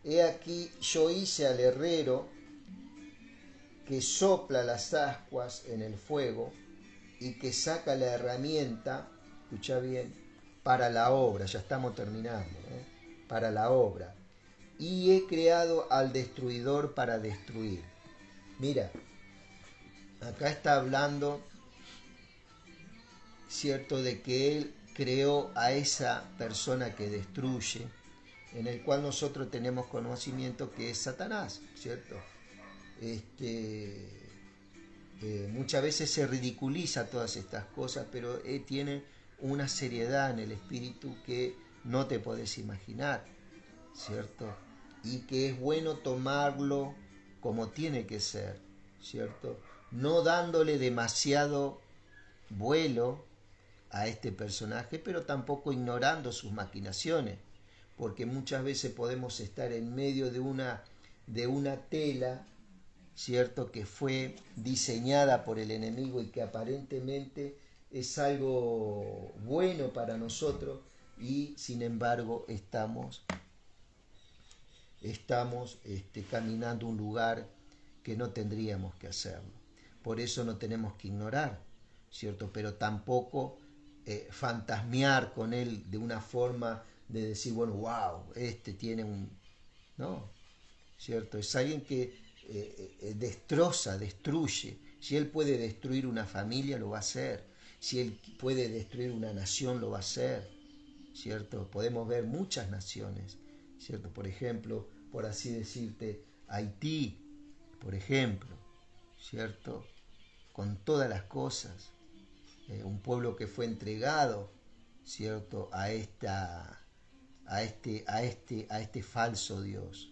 He aquí yo hice al herrero que sopla las ascuas en el fuego y que saca la herramienta, escucha bien, para la obra, ya estamos terminando, para la obra. Y he creado al destruidor para destruir. Mira, acá está hablando, cierto, de que él creó a esa persona que destruye, en el cual nosotros tenemos conocimiento que es Satanás, ¿cierto? Muchas veces se ridiculiza todas estas cosas, pero tiene una seriedad en el espíritu que no te podés imaginar, ¿cierto? Y que es bueno tomarlo como tiene que ser, ¿cierto? No dándole demasiado vuelo a este personaje, pero tampoco ignorando sus maquinaciones, porque muchas veces podemos estar en medio de una tela, ¿cierto?, que fue diseñada por el enemigo y que aparentemente es algo bueno para nosotros, y sin embargo estamos caminando un lugar que no tendríamos que hacerlo. Por eso no tenemos que ignorar, ¿cierto? Pero tampoco fantasmear con él de una forma de decir, bueno, wow, tiene un... No, ¿cierto? Es alguien que destroza, destruye. Si él puede destruir una familia, lo va a hacer. Si él puede destruir una nación, lo va a hacer, ¿cierto? Podemos ver muchas naciones, ¿cierto? Por ejemplo, por así decirte, Haití, por ejemplo, ¿cierto? Con todas las cosas, un pueblo que fue entregado, ¿cierto?, a este falso Dios,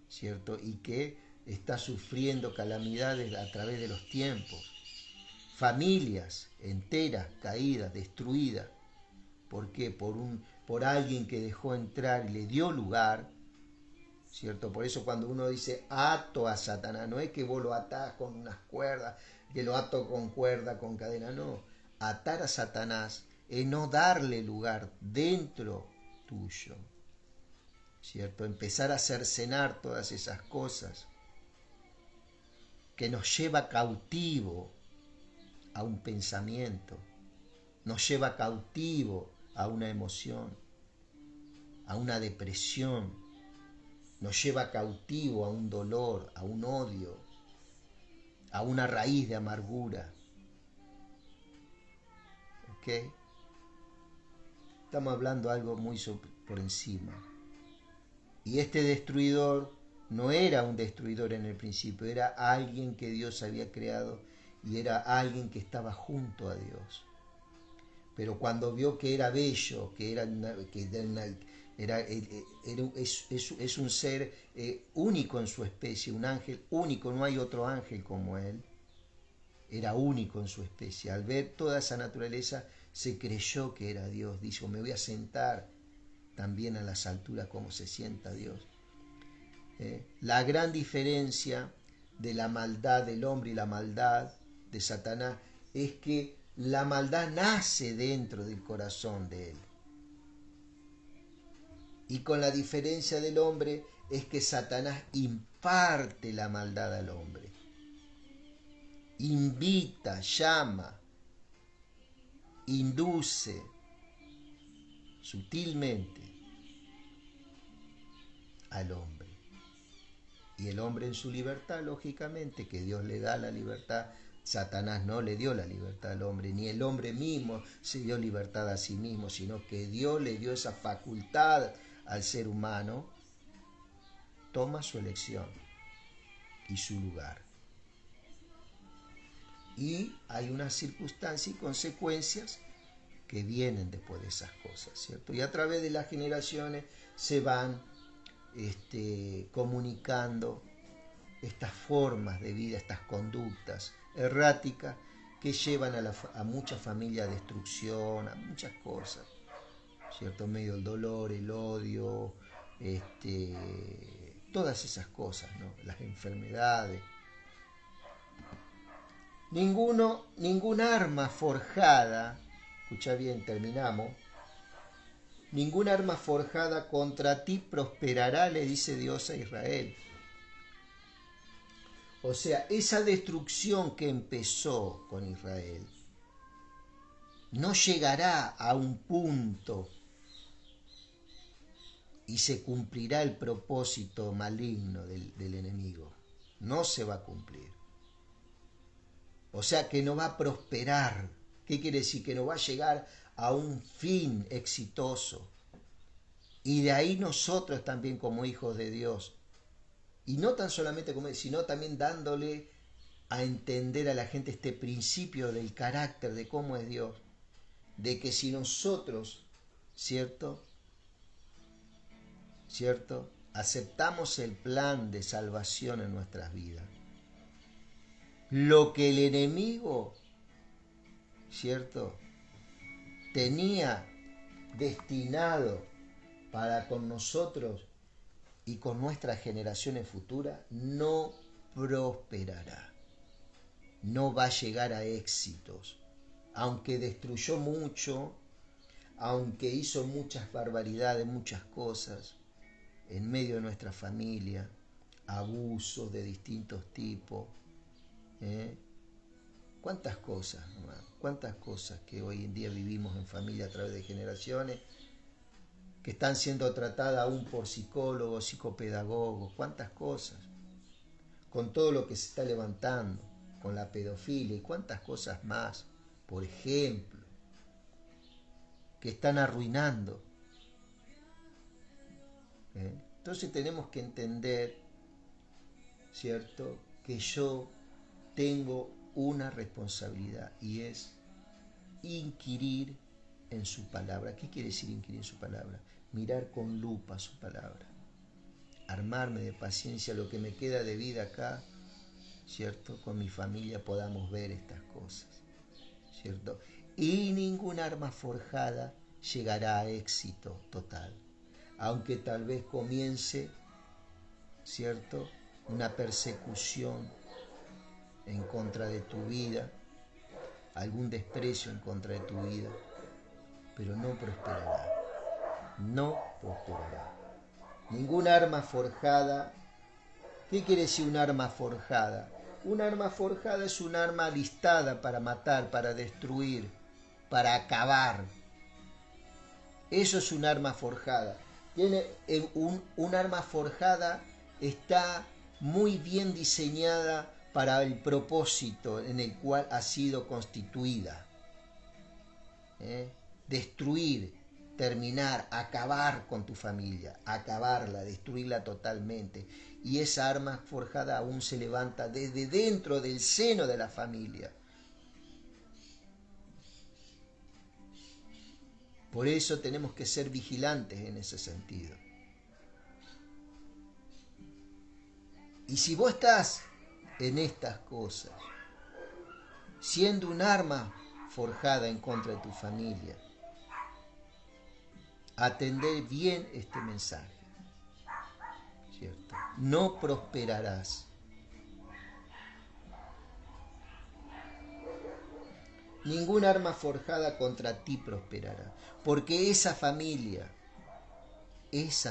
¿cierto? Y que está sufriendo calamidades a través de los tiempos. Familias enteras caídas, destruidas. ¿Por qué? Por alguien que dejó entrar y le dio lugar, ¿cierto? Por eso cuando uno dice ato a Satanás, no es que vos lo atás con unas cuerdas, que lo ato con cuerda, con cadena, no. Atar a Satanás es no darle lugar dentro tuyo, ¿cierto? Empezar a cercenar todas esas cosas que nos lleva cautivo a un pensamiento, nos lleva cautivo a una emoción, a una depresión, nos lleva cautivo a un dolor, a un odio, a una raíz de amargura. ¿Ok? Estamos hablando algo muy por encima. Y este destruidor no era un destruidor en el principio, era alguien que Dios había creado y era alguien que estaba junto a Dios. Pero cuando vio que era bello, es un ser único en su especie, un ángel único, no hay otro ángel como él, era único en su especie. Al ver toda esa naturaleza se creyó que era Dios, dijo, me voy a sentar también a las alturas como se sienta Dios. La gran diferencia de la maldad del hombre y la maldad de Satanás es que la maldad nace dentro del corazón de él. Y con la diferencia del hombre es que Satanás imparte la maldad al hombre. Invita, llama, induce sutilmente al hombre. Y el hombre en su libertad, lógicamente, que Dios le da la libertad, Satanás no le dio la libertad al hombre, ni el hombre mismo se dio libertad a sí mismo, sino que Dios le dio esa facultad al ser humano, toma su elección y su lugar. Y hay una circunstancia y consecuencias que vienen después de esas cosas, ¿cierto? Y a través de las generaciones se van comunicando estas formas de vida, estas conductas erráticas que llevan a muchas familias a destrucción, a muchas cosas, ¿cierto? Medio el dolor, el odio, todas esas cosas, ¿no? Las enfermedades. Ningún arma forjada, escucha bien, terminamos, ningún arma forjada contra ti prosperará, le dice Dios a Israel. O sea, esa destrucción que empezó con Israel no llegará a un punto y se cumplirá el propósito maligno del enemigo. No se va a cumplir. O sea que no va a prosperar. ¿Qué quiere decir? Que no va a llegar a un fin exitoso. Y de ahí nosotros también como hijos de Dios, y no tan solamente como, sino también dándole a entender a la gente este principio del carácter, de cómo es Dios, de que si nosotros, ¿cierto? Aceptamos el plan de salvación en nuestras vidas, lo que el enemigo, ¿cierto?, tenía destinado para con nosotros y con nuestras generaciones futuras, no prosperará, no va a llegar a éxitos, aunque destruyó mucho, aunque hizo muchas barbaridades, muchas cosas en medio de nuestra familia, abusos de distintos tipos, cuántas cosas que hoy en día vivimos en familia a través de generaciones, que están siendo tratadas aún por psicólogos, psicopedagogos, cuántas cosas, con todo lo que se está levantando, con la pedofilia y cuántas cosas más, por ejemplo, que están arruinando. Entonces tenemos que entender, ¿cierto?, que yo tengo una responsabilidad y es inquirir en su palabra. ¿Qué quiere decir inquirir en su palabra? Mirar con lupa su palabra, armarme de paciencia lo que me queda de vida acá, ¿cierto? Con mi familia podamos ver estas cosas, ¿cierto? Y ningún arma forjada llegará a éxito total, aunque tal vez comience, ¿cierto?, una persecución en contra de tu vida, algún desprecio en contra de tu vida, pero no prosperará, no prosperará. Ningún arma forjada. ¿Qué quiere decir un arma forjada? Un arma forjada es un arma alistada para matar, para destruir, para acabar. Eso es un arma forjada. Un arma forjada está muy bien diseñada para el propósito en el cual ha sido constituida. Destruir, terminar, acabar con tu familia, acabarla, destruirla totalmente. Y esa arma forjada aún se levanta desde dentro del seno de la familia. Por eso tenemos que ser vigilantes en ese sentido. Y si vos estás en estas cosas, siendo un arma forjada en contra de tu familia, atender bien este mensaje, ¿cierto? no prosperarás. Ningún arma forjada contra ti prosperará, porque esa familia es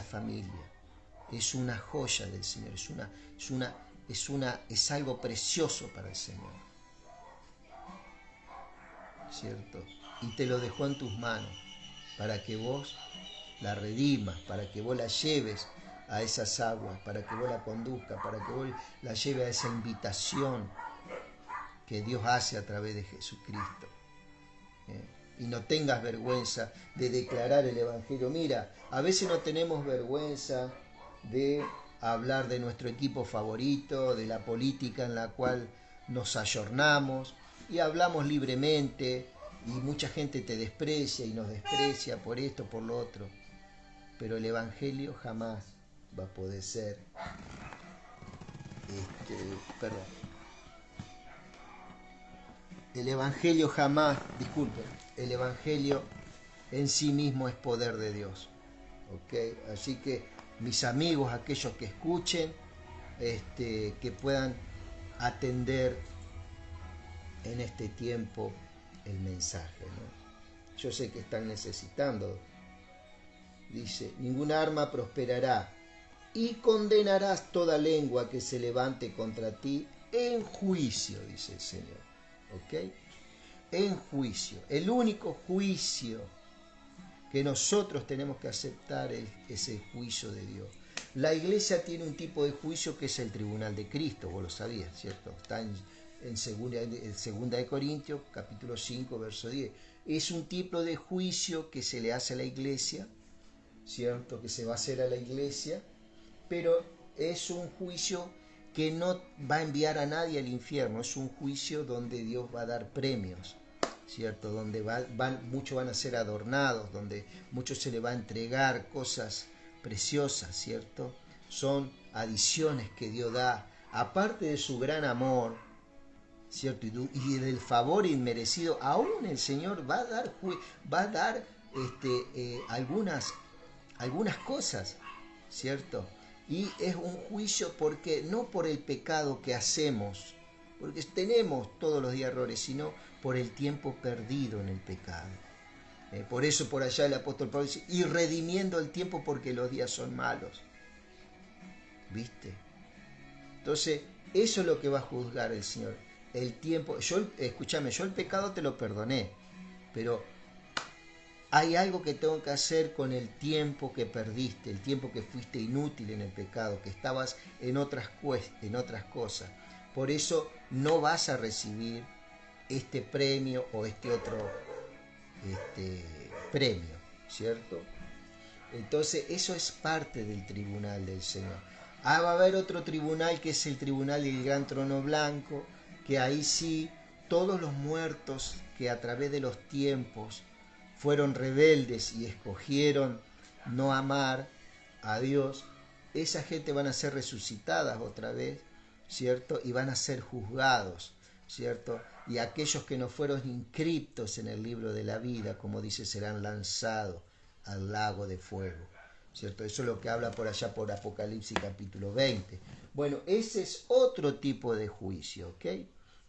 una joya del Señor, es algo precioso para el Señor, ¿cierto? Y te lo dejó en tus manos para que vos la redimas, para que vos la lleves a esas aguas, para que vos la conduzcas, para que vos la lleves a esa invitación que Dios hace a través de Jesucristo. Y no tengas vergüenza de declarar el Evangelio. Mira, a veces no tenemos vergüenza de hablar de nuestro equipo favorito, de la política en la cual nos ayornamos, y hablamos libremente, y mucha gente te desprecia y nos desprecia por esto, por lo otro. Pero el Evangelio jamás va a poder ser, el Evangelio jamás, disculpen, el Evangelio en sí mismo es poder de Dios. ¿Okay? Así que mis amigos, aquellos que escuchen, que puedan atender en este tiempo el mensaje, ¿no? Yo sé que están necesitando. Dice, ninguna arma prosperará y condenarás toda lengua que se levante contra ti en juicio, dice el Señor. ¿Ok? En juicio. El único juicio que nosotros tenemos que aceptar es el juicio de Dios. La iglesia tiene un tipo de juicio que es el tribunal de Cristo, vos lo sabías, ¿cierto? Está en segunda de Corintios, capítulo 5, verso 10. Es un tipo de juicio que se le hace a la iglesia, ¿cierto? Que se va a hacer a la iglesia, pero es un juicio que no va a enviar a nadie al infierno, es un juicio donde Dios va a dar premios, ¿cierto? Donde muchos van a ser adornados, donde muchos se le va a entregar cosas preciosas, ¿cierto? Son adiciones que Dios da, aparte de su gran amor, ¿cierto? Y del favor inmerecido, aún el Señor va a dar algunas cosas, ¿cierto? Y es un juicio porque no por el pecado que hacemos, porque tenemos todos los días errores, sino por el tiempo perdido en el pecado. Por eso por allá el apóstol Pablo dice, y redimiendo el tiempo porque los días son malos. ¿Viste? Entonces, eso es lo que va a juzgar el Señor. El tiempo, escúchame, yo el pecado te lo perdoné, pero hay algo que tengo que hacer con el tiempo que perdiste, el tiempo que fuiste inútil en el pecado, que estabas en otras cosas. Por eso no vas a recibir este premio o este otro premio, ¿cierto? Entonces eso es parte del tribunal del Señor. Va a haber otro tribunal que es el tribunal del gran trono blanco, que ahí sí todos los muertos que a través de los tiempos fueron rebeldes y escogieron no amar a Dios, esa gente van a ser resucitadas otra vez, ¿cierto? Y van a ser juzgados, ¿cierto? Y aquellos que no fueron inscritos en el libro de la vida, como dice, serán lanzados al lago de fuego, ¿cierto? Eso es lo que habla por allá por Apocalipsis capítulo 20. Bueno, ese es otro tipo de juicio, ¿ok?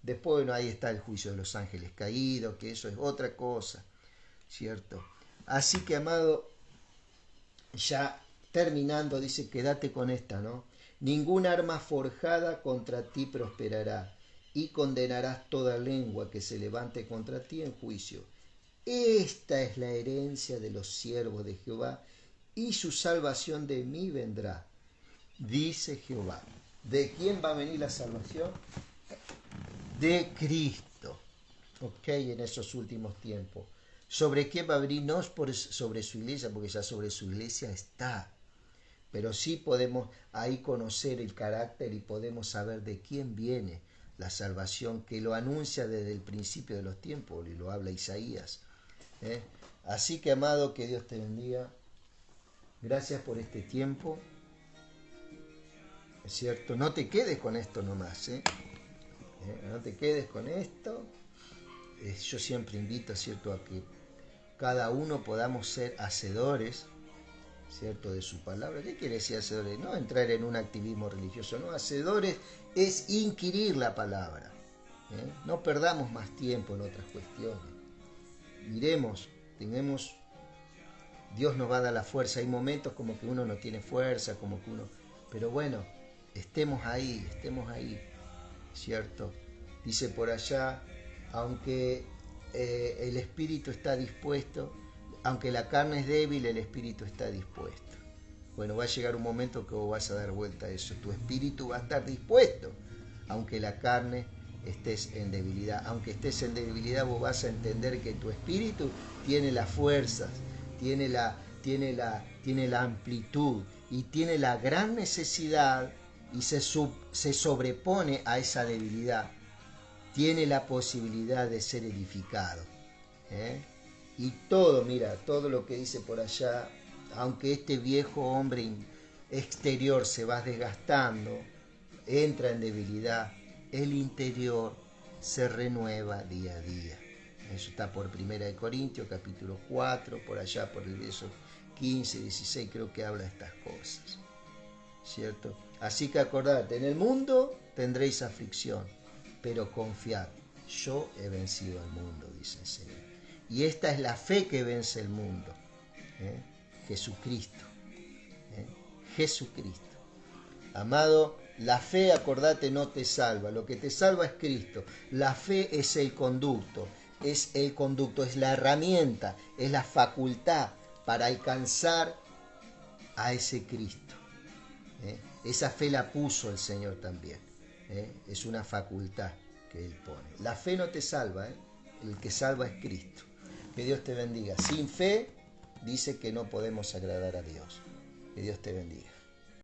Después, bueno, ahí está el juicio de los ángeles caídos, que eso es otra cosa, ¿cierto? Así que, amado, ya terminando, dice, quédate con esta, ¿no? Ningún arma forjada contra ti prosperará, y condenarás toda lengua que se levante contra ti en juicio. Esta es la herencia de los siervos de Jehová, y su salvación de mí vendrá, dice Jehová. ¿De quién va a venir la salvación? De Cristo, ¿ok? En esos últimos tiempos. ¿Sobre quién va a venir? No es sobre su iglesia, porque ya sobre su iglesia está. Pero sí podemos ahí conocer el carácter y podemos saber de quién viene la salvación, que lo anuncia desde el principio de los tiempos, y lo habla Isaías. Así que, amado, que Dios te bendiga. Gracias por este tiempo. ¿Es cierto? No te quedes con esto nomás, no te quedes con esto. Yo siempre invito, ¿cierto?, a que cada uno podamos ser hacedores, ¿cierto? De su palabra. ¿Qué quiere decir hacedores? No entrar en un activismo religioso, no. Hacedores es inquirir la palabra. No perdamos más tiempo en otras cuestiones. Miremos, Dios nos va a dar la fuerza. Hay momentos como que uno no tiene fuerza, como que uno... Pero bueno, estemos ahí, ¿cierto? Dice por allá, aunque el espíritu está dispuesto, aunque la carne es débil, el espíritu está dispuesto. Bueno, va a llegar un momento que vos vas a dar vuelta a eso. Tu espíritu va a estar dispuesto, aunque la carne estés en debilidad. Aunque estés en debilidad, vos vas a entender que tu espíritu tiene las fuerzas, tiene la amplitud y tiene la gran necesidad y se sobrepone a esa debilidad. Tiene la posibilidad de ser edificado. Y todo, mira, todo lo que dice por allá, aunque este viejo hombre exterior se va desgastando, entra en debilidad, el interior se renueva día a día. Eso está por 1 Corintios, capítulo 4, por allá por el verso 15, 16, creo que habla de estas cosas, ¿cierto? Así que acordate, en el mundo tendréis aflicción, pero confiad, yo he vencido al mundo, dice el Señor. Y esta es la fe que vence el mundo, Jesucristo, Jesucristo. Amado, la fe, acordate, no te salva, lo que te salva es Cristo. La fe es el conducto, es la herramienta, es la facultad para alcanzar a ese Cristo. Esa fe la puso el Señor también. Es una facultad que Él pone. La fe no te salva, el que salva es Cristo. Que Dios te bendiga. Sin fe dice que no podemos agradar a Dios. Que Dios te bendiga.